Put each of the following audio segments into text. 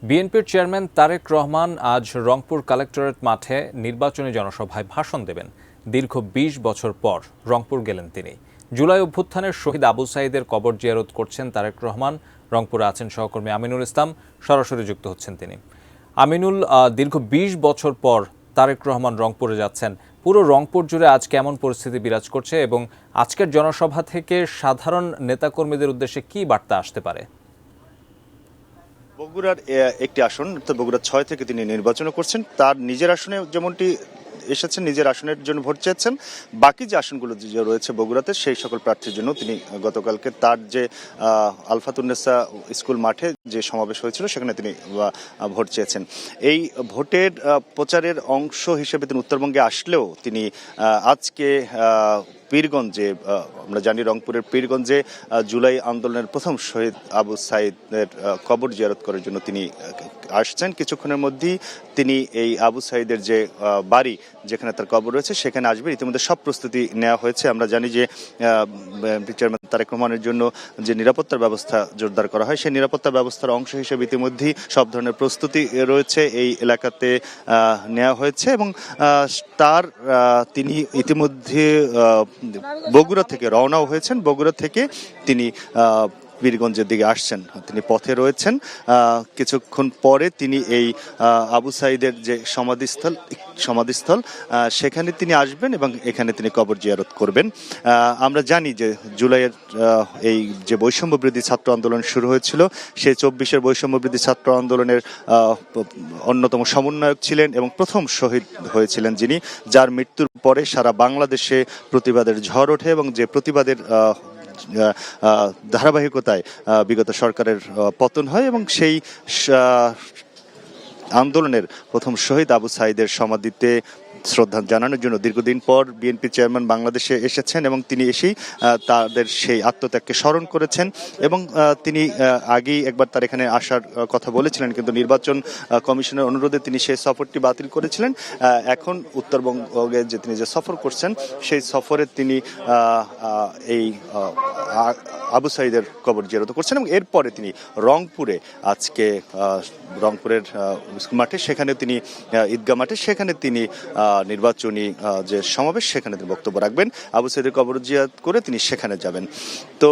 বিএনপির চেয়ারম্যান তারেক রহমান আজ রংপুর কালেক্টরেট মাঠে নির্বাচনী জনসভায় ভাষণ দেবেন। দীর্ঘ ২০ বছর পর রংপুর গেলেন তিনি। জুলাই অভ্যুত্থানের শহীদ আবু সাঈদের কবর জিয়ারত করছেন তারেক রহমান। রংপুরে আছেন সহকর্মী আমিনুল ইসলাম, সরাসরি যুক্ত হচ্ছেন তিনি। আমিনুল, দীর্ঘ ২০ বছর পর তারেক রহমান রংপুরে যাচ্ছেন। পুরো রংপুর জুড়ে আজ কেমন পরিস্থিতি বিরাজ করছে এবং আজকের জনসভা থেকে সাধারণ নেতাকর্মীদের উদ্দেশ্যে কী বার্তা আসতে পারে? বগুড়ার একটি আসন, বগুড়া ৬ থেকে তিনি নির্বাচন করছেন। তার নিজের আসনে যেমনটি এসেছেন, নিজের আসনের জন্য ভোট চেয়েছেন। বাকি যে আসনগুলো যে রয়েছে বগুড়াতে, সেই সকল প্রার্থীর জন্য তিনি গতকালকে তার যে আলফাতুন্নেসা স্কুল মাঠে যে সমাবেশ হয়েছিল সেখানে তিনি ভোট চেয়েছেন। এই ভোটের প্রচারের অংশ হিসেবে তিনি উত্তরবঙ্গে আসলেও তিনি আজকে পীরগঞ্জে, আমরা জানি রংপুরের পীরগঞ্জে জুলাই আন্দোলনের প্রথম শহীদ আবু সাঈদের কবর জিয়ারত করার জন্য তিনি আসছেন। কিছুক্ষণের মধ্যেই তিনি এই আবু সাঈদের যে বাড়ি, যেখানে তার কবর রয়েছে, সেখানে আসবে। ইতিমধ্যে সব প্রস্তুতি নেওয়া হয়েছে। আমরা জানি যে চেয়ারম্যান তারেক রহমানের জন্য যে নিরাপত্তার ব্যবস্থা জোরদার করা হয়, সেই নিরাপত্তার ব্যবস্থার অংশ হিসেবে ইতিমধ্যেই সব ধরনের প্রস্তুতি রয়েছে এই এলাকাতে নেওয়া হয়েছে। এবং তিনি ইতিমধ্যে বগুড়া থেকে রওনাও হয়েছেন। বগুড়া থেকে তিনি পীরগঞ্জের দিকে আসছেন, তিনি পথে রয়েছেন। কিছুক্ষণ পরে তিনি এই আবু সাঈদের যে সমাধিস্থল সেখানে তিনি আসবেন এবং এখানে তিনি কবর জিয়ারত করবেন। আমরা জানি যে জুলাইয়ের এই যে বৈষম্য বিরোধী ছাত্র আন্দোলন শুরু হয়েছিল, সেই ২৪-এর বৈষম্য বিরোধী ছাত্র আন্দোলনের অন্যতম সমন্বয়ক ছিলেন এবং প্রথম শহীদ হয়েছিলেন যিনি, যার মৃত্যুর পরে সারা বাংলাদেশে প্রতিবাদের ঝড় ওঠে এবং যে প্রতিবাদের ধারাবাহিকতায় বিগত সরকারের পতন হয় এবং সেই আন্দোলনের প্রথম শহীদ আবু সাঈদের সমাধিতে শ্রদ্ধা জানানোর জন্য দীর্ঘদিন পর বিএনপি চেয়ারম্যান বাংলাদেশে এসেছেন এবং তিনি এসেই তাদের সেই আত্মত্যাগকে স্মরণ করেছেন। এবং তিনি আগেই একবার তার এখানে আসার কথা বলেছিলেন, কিন্তু নির্বাচন কমিশনের অনুরোধে তিনি সেই সফরটি বাতিল করেছিলেন। এখন উত্তরবঙ্গে যে তিনি যে সফর করছেন, সেই সফরে তিনি এই আবু সাঈদের কবর জিয়ারত করছেন এবং এরপরে তিনি রংপুরে আজকে রংপুরের মাঠে, সেখানে তিনি ঈদগাহ মাঠে, সেখানে তিনি নির্বাচনী যে সমাবেশ, সেখানে তিনি বক্তব্য রাখবেন। আবু সাঈদের কবর জিয়ারত করে তিনি সেখানে যাবেন। তো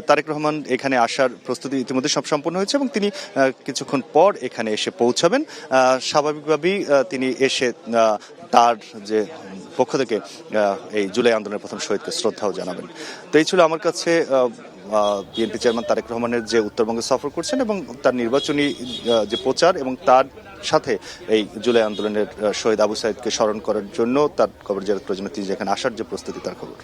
তারেক রহমান এখানে আসার প্রস্তুতি ইতিমধ্যে সব সম্পন্ন হয়েছে এবং তিনি কিছুক্ষণ পর এখানে এসে পৌঁছাবেন। স্বাভাবিকভাবেই তিনি এসে তার যে পক্ষ থেকে এই জুলাই আন্দোলনের প্রথম শহীদকে শ্রদ্ধাও জানাবেন। তো এই ছিল আমার কাছে বিএনপি চেয়ারম্যান তারেক রহমানের যে উত্তরবঙ্গে সফর করছেন এবং তার নির্বাচনী যে প্রচার এবং তার সাথে এই জুলাই আন্দোলনের শহীদ আবু সাঈদকে স্মরণ করার জন্য তার কবর জিয়ারত করার জন্য তিনি যেখানে আসার যে প্রস্তুতি, তার খবর।